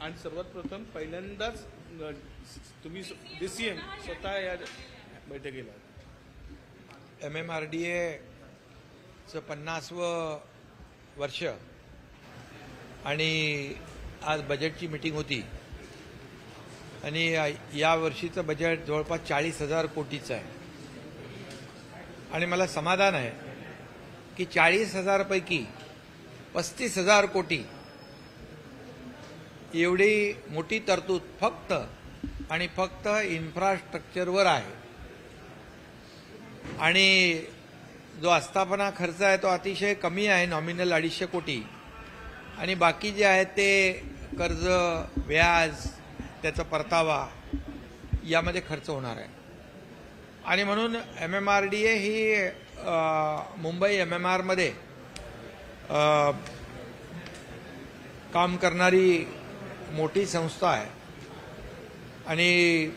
आणि सर्वात प्रथम पहिल्यांदाच तुम्ही DCM स्वतः या बैठकीला MMRDAचं 50वं वर्ष आणि आज बजेटची मीटिंग होती आणि या वर्षीचं बजेट जवळपास 40,000 कोटीचं आहे आणि मला समाधान आहे की 40,000 पैकी 35,000 कोटी एवढी मोठी तरतूद फक्त आणि फक्त इन्फ्रास्ट्रक्चरवर आहे आणि जो आस्थापना खर्च आहे तो अतिशय कमी आहे, नॉमिनल 250 कोटी आणि बाकी जे आहे ते कर्ज, व्याज, त्याचा परतावा यामध्ये खर्च होणार आहे आणि म्हणून MMRDA ही मुंबई MMR मध्ये काम करणारी मोठी संस्था आहे आणि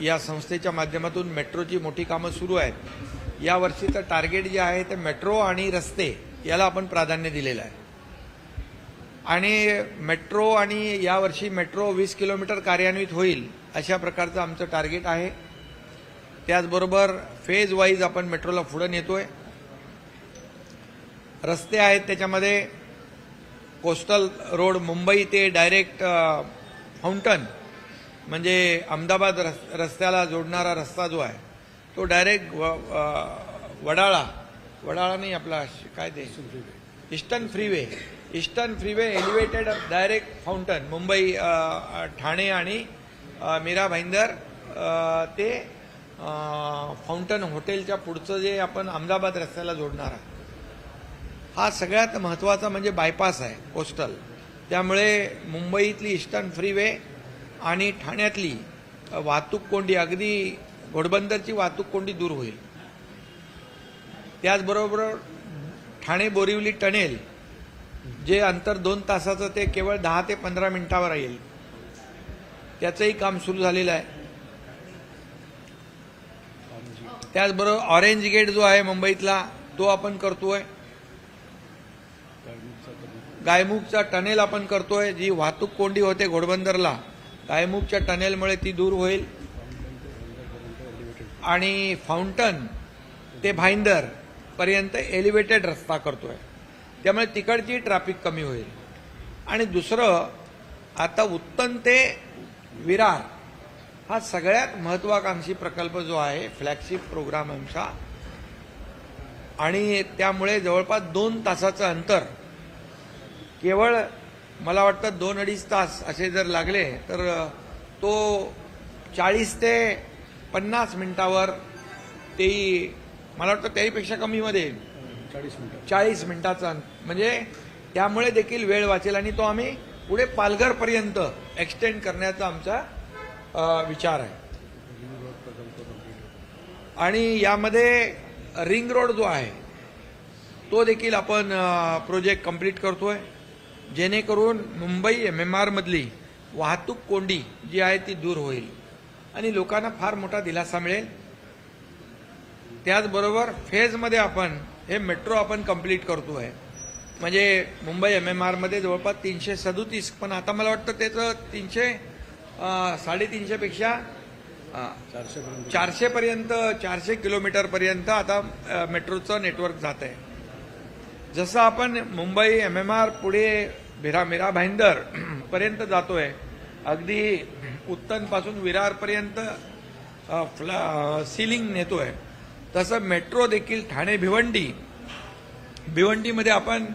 या संस्थेच्या माध्यमातून मेट्रोची मोठी कामं सुरू आहेत। या वर्षीचं टार्गेट जे आहे ते मेट्रो आणि रस्ते याला आपण प्राधान्य दिलेलं आहे आणि मेट्रो आणि यावर्षी मेट्रो 20 किलोमीटर कार्यान्वित होईल अशा प्रकारचं आमचं टार्गेट आहे। त्याचबरोबर फेज वाईज आपण मेट्रोला पुढे नेतोय। रस्ते आहेत त्याच्यामध्ये कोस्टल रोड मुंबई ते डायरेक्ट फाउंटन म्हणजे अहमदाबाद रस्त्याला जोडणारा रस्ता जो आहे तो डायरेक्ट वडाळा नाही आपला काय ते eastern freeway elevated direct fountain Mumbai Thane आणि मीरा भाईंदर ते फाउंटन हॉटेलच्या पुढचं जे आपण अहमदाबाद रस्त्याला जोडणार आहे हा सगळ्यात महत्त्वाचा म्हणजे बायपास आहे कोस्टल। त्यामुळे मुंबईतली ईस्टर्न फ्रीवे आणि ठाण्यातली वाहतूक कोंडी अगदी घोडबंदरची वाहतूक कोंडी दूर होईल। त्याचबरोबर ठाणे बोरिवली टनेल जे अंतर 2 तासाचं ते केवळ 10 ते 15 मिनिटावर येईल, त्याचंही काम सुरू झालेलं आहे। त्याचबरोबर ऑरेंज गेट जो आहे मुंबईतला तो आपण करतोय, गायमुखचा टनेल आपण करतोय, जी वाहतूक कोंडी होते घोडबंदरला गायमुखच्या टनेलमुळे ती दूर होईल आणि फाउंटन ते भाईंदर पर्यंत एलिव्हेटेड रस्ता करतोय, त्यामुळे तिकडची ट्रॅफिक कमी होईल। आणि दुसरं आता उत्तन ते विरार हा सगळ्यात महत्वाकांक्षी प्रकल्प जो आहे फ्लॅगशिप प्रोग्राम आमचा आणि त्यामुळे जवळपास 2 तासाचं अंतर केवळ मला वाटतं 2-2.5 तास असे जर लागले तर तो 40 ते 50 मिनिटावर तेही मला वाटतं त्याहीपेक्षा कमीमध्ये 40 मिनिटाचा म्हणजे त्यामुळे देखील वेळ वाचेल आणि तो आम्ही पुढे पालघरपर्यंत एक्सटेंड करण्याचा आमचा विचार आहे। आणि यामध्ये रिंग रोड जो आहे तो देखील आपण प्रोजेक्ट कंप्लीट करतोय जेणेकरून मुंबई MMR मधली वाहतूक कोंडी जी आहे ती दूर होईल आणि लोकांना फार मोठा दिलासा मिळेल। त्याचबरोबर फेजमध्ये आपण हे मेट्रो आपण कंप्लीट करतोय म्हणजे मुंबई MMR मध्ये जवळपास 337 पण आता मला वाटतं त्याचं 300-350 पेक्षा 400 पर्यंत 400 किलोमीटर पर्यंत आता मेट्रोचं नेटवर्क जात आहे। जसं आपण मुंबई MMR पुढे मीरा भाईंदर पर्यंत जातोय, अगदी उत्तन पासून विरार पर्यंत सीलिंग नेतोय, तसं मेट्रो देखील ठाणे भिवंडीमध्ये आपण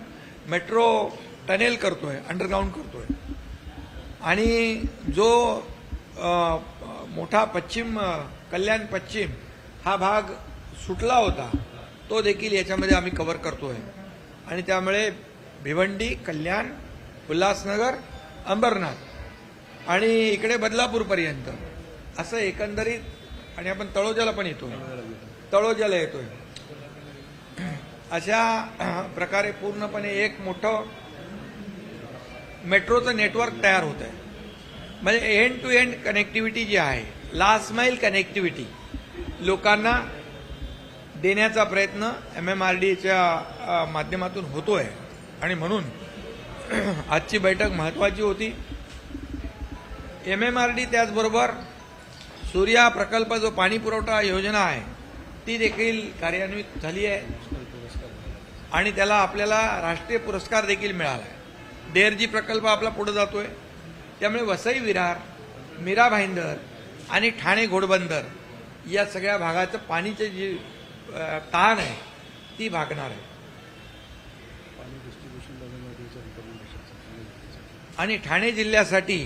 मेट्रो टनेल करतोय, अंडरग्राऊंड करतोय आणि जो मोठा कल्याण पश्चिम हा भाग सुटला होता तो देखील याच्यामध्ये आम्ही कव्हर करतोय आणि त्यामुळे भिवंडी, कल्याण, उल्हासनगर, अंबरनाथ आणि इकडे बदलापूरपर्यंत असं एकंदरीत आणि आपण तळोजाला पण येतोय, तळोजाला येतोय, अशा प्रकारे पूर्णपणे एक मोठं मेट्रोचं नेटवर्क तयार होत आहे। म्हणजे एंड टू एंड कनेक्टिव्हिटी जी आहे, लास्ट माइल कनेक्टिव्हिटी लोकांना देण्याचा प्रयत्न MMRDAच्या माध्यमातून होतोय आणि म्हणून आजची बैठक महत्वाची होती। MMRD त्याचबरोबर सूर्या प्रकल्प जो पाणी पुरवठा योजना आहे ती देखील कार्यान्वित झाली आहे आणि त्याला आपल्याला राष्ट्रीय पुरस्कार देखील मिळाला आहे. डेरजी प्रकल्प आपला पुढे जातोय. त्यामुळे वसई विरार, मीरा भाईंदर आणि ठाणे घोडबंदर या सगळ्या भागाचं पाणीचे जी ताण आहे ती भागणार आहे. आणि ठाणे जिल्ह्यासाठी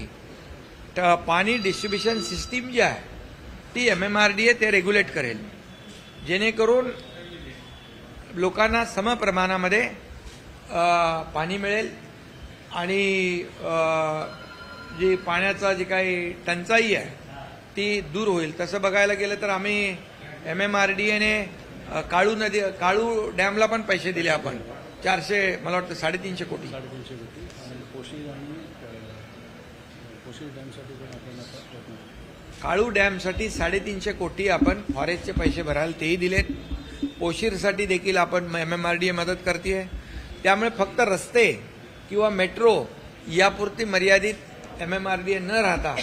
पाणी डिस्ट्रीब्युशन सिस्टीम जी आहे ती MMRDA ते रेग्युलेट करेल, जेणेकरून लोकांना समप्रमाणामध्ये पाणी मिळेल आणि जी पाण्याचा जी काही टंचाई आहे ती दूर होईल. तसं बघायला गेलं तर आम्ही MMRDAने काळू डॅमला पण पैसे दिले आपण 400 मला वाटतं 350 कोटी. काळू डॅमसाठी 350 कोटी आपण फॉरेस्टचे पैसे भरायला तेही दिलेत. पोशीरसाठी देखील आपण MMRDA मदत करते. त्यामुळे फक्त रस्ते किंवा मेट्रो यापुरती मर्यादित MMRDA न राहता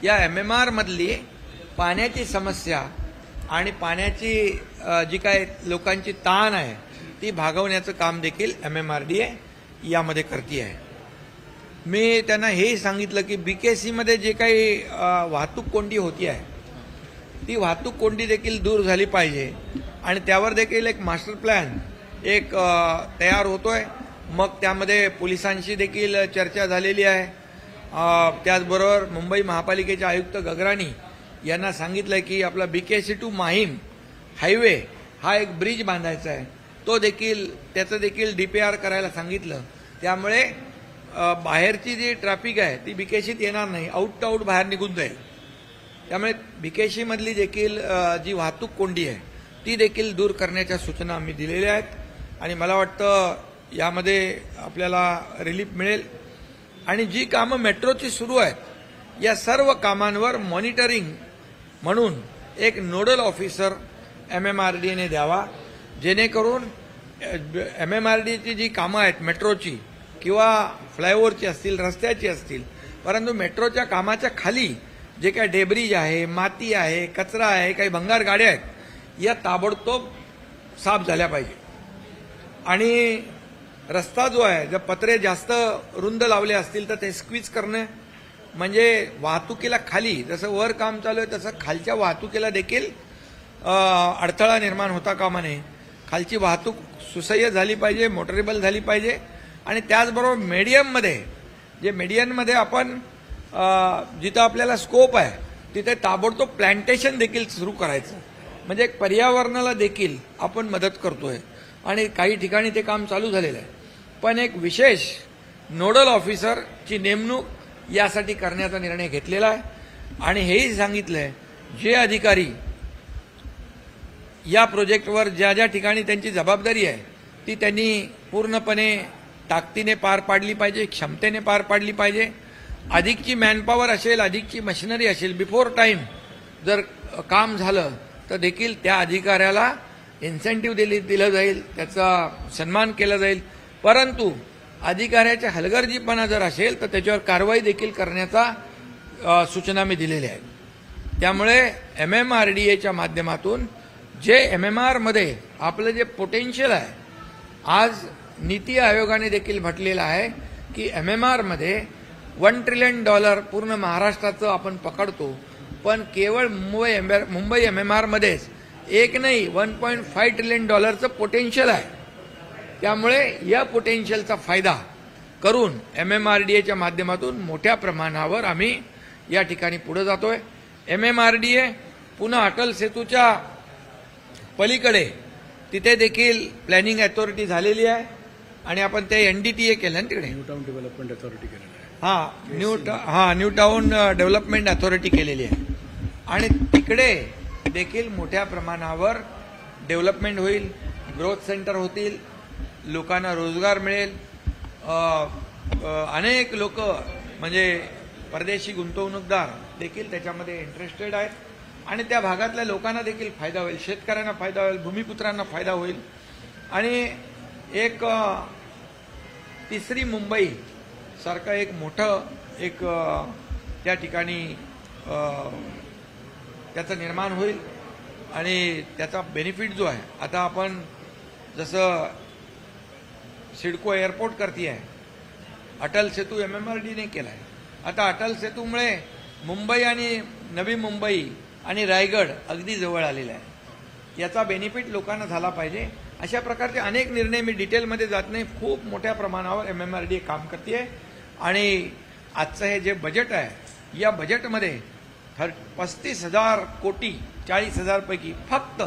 या MMR मधली पाण्याची समस्या आणि पाण्याची जी काय लोकांची ताण आहे ती भागवण्याचं काम देखील MMRDA यामध्ये करते आहे. मी त्यांना हेही सांगितलं की BKC मध्ये जे काही वाहतूक कोंडी होती आहे ती वाहतूक कोंडी देखील दूर झाली पाहिजे आणि त्यावर देखील एक मास्टर प्लॅन एक तयार होतोय. मग त्यामध्ये पोलिसांशी देखील चर्चा झालेली आहे. त्याचबरोबर मुंबई महापालिकेचे आयुक्त गगराणी यांना सांगितलंय की आपला BKC टू माहीम हायवे हा एक ब्रिज बांधायचा आहे, तो देखील त्याचं देखील DPR करायला सांगितलं. त्यामुळे बाहेरची जी ट्रॅफिक आहे ती BKCत येणार नाही, आउट टू आउट बाहेर निघून जाईल. त्यामुळे BKC मधली देखील जी वाहतूक कोंडी आहे ती देखील दूर करण्याच्या सूचना आम्ही दिलेल्या आहेत आणि मला वाटतं यामध्ये आपल्याला रिलीफ मिळेल. आणि जी कामं मेट्रोची सुरू आहेत या सर्व कामांवर मॉनिटरिंग म्हणून एक नोडल ऑफिसर MMRDAने द्यावा, जेणेकरून MMRDAची जी कामं आहेत मेट्रोची किंवा फ्लायओव्हरची असतील, रस्त्याची असतील, परंतु मेट्रोच्या कामाच्या खाली जे काही डेब्रिज आहे, माती आहे, कचरा आहे, काही भंगार गाड्या आहेत, या ताबडतोब साफ झाल्या पाहिजे. आणि रस्ता जो आहे जर पत्रे जास्त रुंद लावले असतील तर ते स्क्वीज करणे म्हणजे वाहतुकीला खाली जसं वर काम चालू आहे तसं खालच्या वाहतुकीला देखील अडथळा निर्माण होता कामा नये. खालची वाहतूक सुसह्य झाली पाहिजे, मोटरेबल झाली पाहिजे. आणि त्याचबरोबर मीडियनमध्ये आपण जिथं आपल्याला स्कोप आहे तिथे ताबडतोब प्लांटेशन देखील सुरू करायचं, म्हणजे एक पर्यावरणाला देखील आपण मदत करतोय. आणि काही ठिकाणी ते काम चालू झालेलं आहे, पण एक विशेष नोडल ऑफिसरची नेमणूक यासाठी करण्याचा निर्णय घेतलेला आहे. आणि हेही सांगितलंय जे अधिकारी या प्रोजेक्टवर ज्या ज्या ठिकाणी त्यांची जबाबदारी आहे ती त्यांनी पूर्णपणे ताकदीने पार पाडली पाहिजे, क्षमतेने पार पाडली पाहिजे. अधिकची मॅनपॉवर असेल, अधिकची मशिनरी असेल, बिफोर टाइम जर काम झालं तर देखील त्या अधिकाऱ्याला इन्सेंटिव्ह दिलं जाईल, त्याचा सन्मान केला जाईल. परंतु अधिकाऱ्याचा हलगर्जीपणा जर असेल तर त्याच्यावर कारवाई देखील करण्याचा सूचना मी दिलेल्या आहेत. त्यामुळे MMRDAच्या माध्यमातून जे MMR मध्ये आपलं जे पोटेन्शियल आहे, आज नीती आयोगाने देखील म्हटलेलं आहे की MMR मध्ये $1 ट्रिलियन पूर्ण महाराष्ट्राचं आपण पकडतो, पण केवळ मुंबई MMR मध्येच एक नाही 1.5 ट्रिलियन पोटेन्शियल आहे. त्यामुळे या पोटेन्शियलचा फायदा करून MMRDAच्या माध्यमातून मोठ्या प्रमाणावर आम्ही या ठिकाणी पुढे जातोय. MMRDA पुन्हा अटल सेतूच्या पलीकडे तिथे देखील प्लॅनिंग अथॉरिटी झालेली आहे आणि आपण ते NDTA केलं ना तिकडे, न्यू टाउन डेव्हलपमेंट अथॉरिटी केलेलं आहे. न्यू टाउन डेव्हलपमेंट अथॉरिटी केलेली आहे आणि तिकडे देखील मोठ्या प्रमाणावर डेव्हलपमेंट होईल, ग्रोथ सेंटर होतील, लोकांना रोजगार मिळेल. अनेक लोक म्हणजे परदेशी गुंतवणूकदार देखील त्याच्यामध्ये इंटरेस्टेड आहेत आणि त्या भागातल्या लोकांना देखील फायदा होईल, शेतकऱ्यांना फायदा होईल, भूमिपुत्रांना फायदा होईल. आणि एक तिसरी मुंबई सारखं एक मोठं एक त्या ठिकाणी त्याचं निर्माण होईल आणि त्याचा बेनिफिट जो आहे, आता आपण जसं सिडको एअरपोर्ट करते आहे, अटल सेतू MMRDने केला आहे. आता अटल सेतूमुळे मुंबई आणि नवी मुंबई आणि रायगड अगदी जवळ आलेला आहे. याचा बेनिफिट लोकांना झाला पाहिजे. अशा प्रकारचे अनेक निर्णय, मी डिटेलमध्ये जात नाही, खूप मोठ्या प्रमाणावर MMRD काम करते आहे. आणि आजचं हे जे बजेट आहे, या बजेटमध्ये 35,000 कोटी 40,000 पैकी फक्त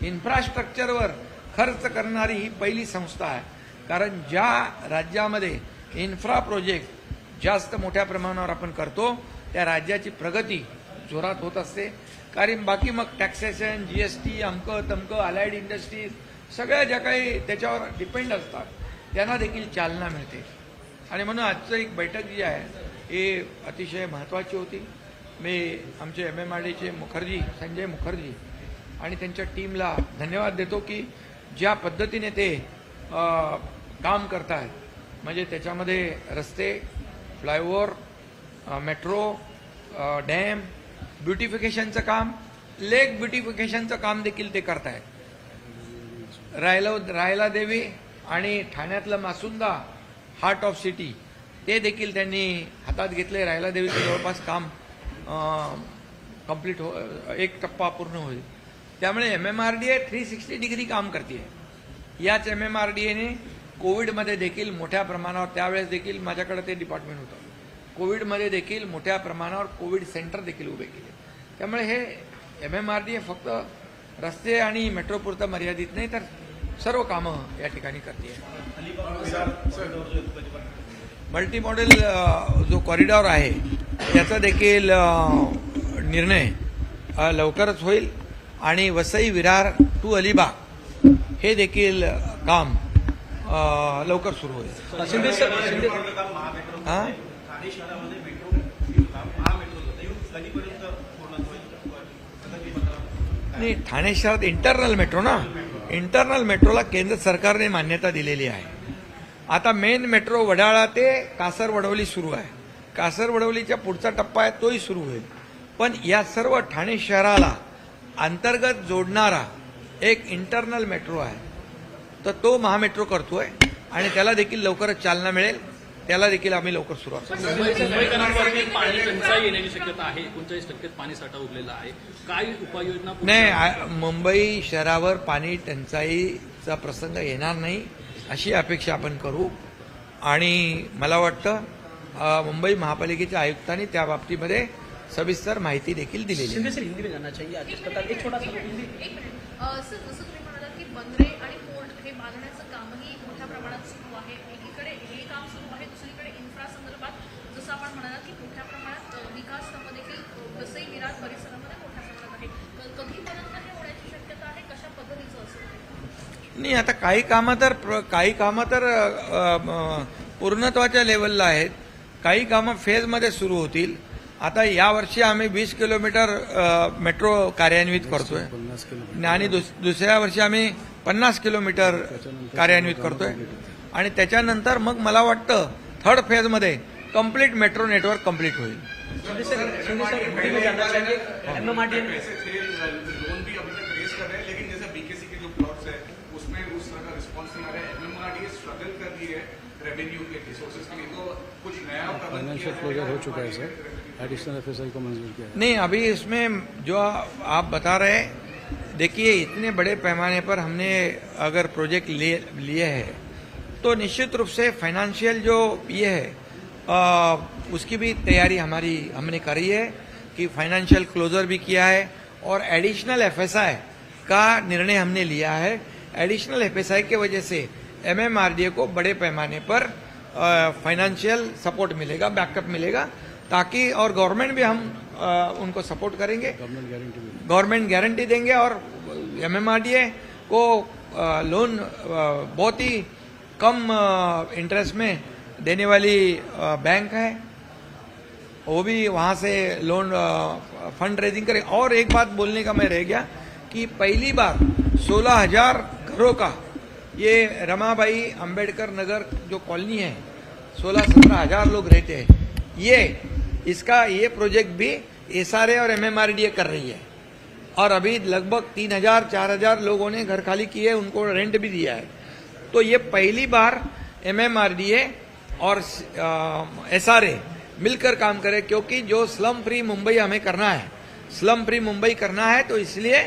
इन्फ्रास्ट्रक्चरवर खर्च करणारी ही पहिली संस्था आहे. कारण ज्या राज्यामध्ये इन्फ्रा प्रोजेक्ट जास्त मोठ्या प्रमाणावर आपण करतो, त्या राज्याची प्रगती जोरात होत असते. कारण बाकी मग टॅक्सेशन, GST, अमक तमक, अलाइड इंडस्ट्रीज सगळ्या ज्या काही त्याच्यावर डिपेंड असतात, त्यांना देखील चालना मिळते. आणि म्हणून आजचं एक बैठक जी आहे हे अतिशय महत्त्वाची होती. मी आमचे MMRDचे मुखर्जी, संजय मुखर्जी आणि त्यांच्या टीमला धन्यवाद देतो की ज्या पद्धतीने ते काम करतात. म्हणजे त्याच्यामध्ये रस्ते, फ्लायओव्हर, मेट्रो, डॅम, ब्युटिफिकेशनचं काम, लेक ब्युटिफिकेशनचं काम देखील ते करतायत. रायला देवी आणि ठाण्यातलं मासुंदा, हार्ट ऑफ सिटी, ते देखील त्यांनी हातात घेतले. रायला देवीचं जवळपास काम कंप्लीट एक टप्पा पूर्ण होईल. त्यामुळे MMRDA 360 डिग्री काम करते. याच MMRDAने कोविडमध्ये देखील मोठ्या प्रमाणावर, त्यावेळेस देखील माझ्याकडे ते डिपार्टमेंट होतं, कोविडमध्ये देखील मोठ्या प्रमाणावर कोविड सेंटर देखील उभे केले. त्यामुळे हे MMRDA फक्त रस्ते आणि मेट्रोपुरतं मर्यादित नाही, तर सर्व कामं या ठिकाणी करते. मल्टी मॉडेल जो कॉरिडॉर आहे त्याचा देखील निर्णय लवकरच होईल. आणि वसई विरार टू अलिबाग हे देखील काम लवकर सुरू होईल. नाही, ठाणे शहरात इंटरनल मेट्रो ना, इंटरनल मेट्रोला केंद्र सरकारने मान्यता दिलेली आहे. आता मेन मेट्रो वडाळा ते कासरवडवली सुरू आहे. कासरवडवलीच्या पुढचा टप्पा आहे तोही सुरू होईल. पण या सर्व ठाणे शहराला अंतर्गत जोडणारा एक इंटरनल मेट्रो आहे, तर तो महामेट्रो करतोय आणि त्याला देखील लवकरच चालना मिळेल. त्याला देखील आम्ही लवकर सुरुवात करू. मुंबईकरांवरती पाणी टंचाई येण्याची शक्यता आहे. 39% पाणी साठा उरलेला आहे. काय उपाययोजना? नाही, मुंबई शहरावर पाणी टंचाईचा प्रसंग येणार नाही अशी अपेक्षा आपण करू. आणि मला वाटतं मुंबई महापालिकेच्या आयुक्तांनी त्या बाबतीमध्ये सविस्तर माहिती देखील दिलेली आहे. जसं तुम्ही म्हणालात की बंदरे आणि पोर्ट हे बांधण्याचं कामही मोठ्या प्रमाणात सुरू आहे. एकीकडे हे काम सुरू आहे, दुसरीकडे इन्फ्रा संदर्भात जसं आपण म्हणालात की मोठ्या प्रमाणात विकास कामं देखील वसई विरार परिसरामध्ये मोठ्या प्रमाणात आहे. कधीपर्यंत हे होण्याची शक्यता आहे? कशा पद्धतीचं असेल? नाही, आता काही कामं तर पूर्णत्वाच्या लेवलला आहेत, काही कामं फेजमध्ये सुरू होतील. आता यावर्षी आम्ही 20 किलोमीटर मेट्रो कार्यान्वित करतोय आणि दुसऱ्या वर्षी आम्ही 50 किलोमीटर कार्यान्वित करतोय. आणि त्याच्यानंतर मग मला वाटतं थर्ड फेजमध्ये कंप्लीट मेट्रो नेटवर्क कंप्लीट होईल. फाइनेंशियल क्लोजर हो चुका है सर, एडिशनल FSI को मंजूर किया है. नहीं, अभी इसमें जो आप बता रहे हैं, देखिए इतने बड़े पैमाने पर हमने अगर प्रोजेक्ट लिए हैं तो निश्चित रूप से फाइनेंशियल जो ये है उसकी भी तैयारी हमने करी है कि फाइनेंशियल क्लोजर भी किया है और एडिशनल FSI का निर्णय हमने लिया है. एडिशनल FSI के वजह से MMRDA को बड़े पैमाने पर फाइनेंशियल सपोर्ट मिलेगा, बैकअप मिलेगा, ताकि और गवर्नमेंट भी हम उनको सपोर्ट करेंगे, गवर्नमेंट गारंटी देंगे. और MMRDA को लोन बहुत ही कम इंटरेस्ट में देने वाली बैंक है, वो भी वहाँ से लोन फंड रेजिंग करे. और एक बात बोलने का मैं रह गया कि पहली बार 16,000 घरों का, ये रमाबाई अंबेडकर नगर जो कॉलोनी है, 16-17 हजार लोग रहते हैं, ये इसका ये प्रोजेक्ट भी एसआरए और एमएमआरडीए कर रही है और अभी लगभग 3000-4000 लोगों ने घर खाली किए, उनको रेंट भी दिया है। तो ये पहली बार एमएमआरडीए और एसआरए मिलकर काम करे, क्योंकि जो स्लम फ्री मुंबई हमें करना है, स्लम फ्री मुंबई करना है, तो इसलिए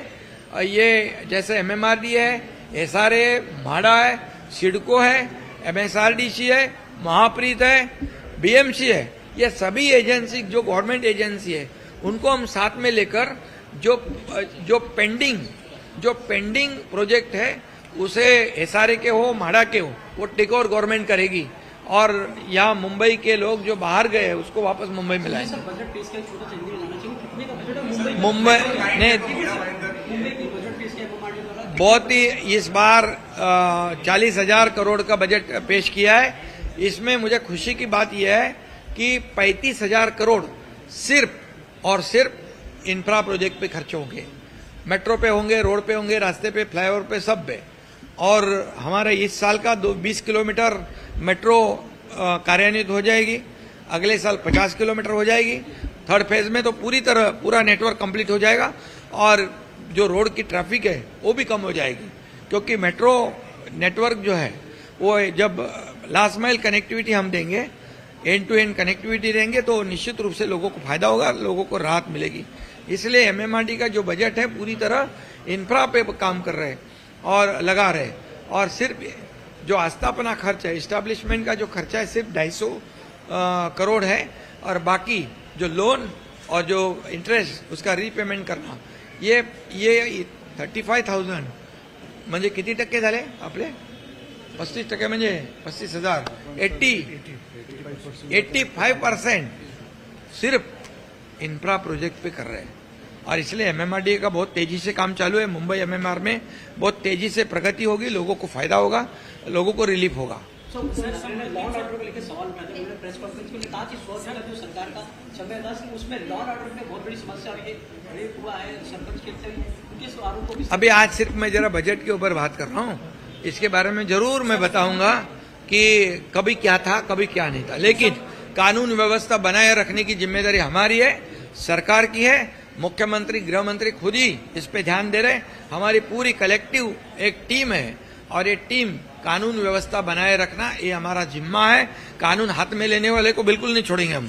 ये जैसे एमएमआरडीए है, एसआरए, म्हाडा है, सिडको है, एमएसआरडीसी है, महाप्रीत है, बीएमसी है, ये सभी एजेंसी जो गवर्नमेंट एजेंसी है उनको हम साथ में लेकर जो पेंडिंग प्रोजेक्ट है उसे एसआरए के हो, म्हाडा के हो, वो टेक ओवर गवर्नमेंट करेगी और यहाँ मुंबई के लोग जो बाहर गए हैं उसको वापस मुंबई में लाएंगे। मुंबई ने बहुत ही इस बार 40,000 करोड़ का बजट पेश किया है। इसमें मुझे खुशी की बात यह है कि 35,000 करोड़ सिर्फ और सिर्फ इंफ्रा प्रोजेक्ट पे खर्च होंगे, मेट्रो पे होंगे, रोड पे होंगे, रास्ते पे, फ्लाईओवर पे, सब पे। और हमारे इस साल का 20 किलोमीटर मेट्रो कार्यान्वित हो जाएगी, अगले साल 50 किलोमीटर हो जाएगी, थर्ड फेज में तो पूरा नेटवर्क कंप्लीट हो जाएगा और जो रोड की ट्रैफिक है वो भी कम हो जाएगी, क्योंकि मेट्रो नेटवर्क जो है वो जब लास्ट माइल कनेक्टिविटी हम देंगे, एंड टू एंड कनेक्टिविटी देंगे, तो निश्चित रूप से लोगों को फायदा होगा, लोगों को राहत मिलेगी। इसलिए एमएमआरडी का जो बजट है पूरी तरह इंफ्रा पे काम कर रहे हैं और लगा रहे हैं, और सिर्फ जो आस्थापना खर्च है, इस्टेब्लिशमेंट का जो खर्चा है सिर्फ 250 करोड़ है, और बाकी जो लोन और जो इंटरेस्ट उसका रीपेमेंट करना, ये 35,000 म्हणजे किती टक्के झाले आपले? 35% म्हणजे 35,000, 85% सिर्फ इंफ्रा प्रोजेक्ट पे कर रहे हैं। और इसलिए एमएमआरडीए का बहुत तेजी से काम चालू है। मुंबई एमएमआर में बहुत तेजी से प्रगति होगी, लोगों को फायदा होगा, लोगों को रिलीफ होगा। लॉ एंड ऑर्डर को लेकर सवाल उठाते हैं, प्रेस कॉन्फ्रेंस में कहा कि 100 जो सरकार का समय था उसमें लॉ एंड ऑर्डर में बहुत बड़ी समस्या हुई है, रेप हुआ है, सरपंच के उनके आरोपों को। अभी आज सिर्फ मैं जरा बजट के ऊपर बात कर रहा हूँ, इसके बारे में जरूर मैं बताऊंगा कि कभी क्या था, कभी क्या नहीं था, लेकिन कानून व्यवस्था बनाए रखने की जिम्मेदारी हमारी है, सरकार की है। मुख्यमंत्री, गृह मंत्री खुद ही इस पे ध्यान दे रहे हैं। हमारी पूरी कलेक्टिव एक टीम है और ये टीम कानून व्यवस्था बनाए रखना ये हमारा जिम्मा है। कानून हाथ में लेने वाले को बिल्कुल नहीं छोड़ेंगे हम।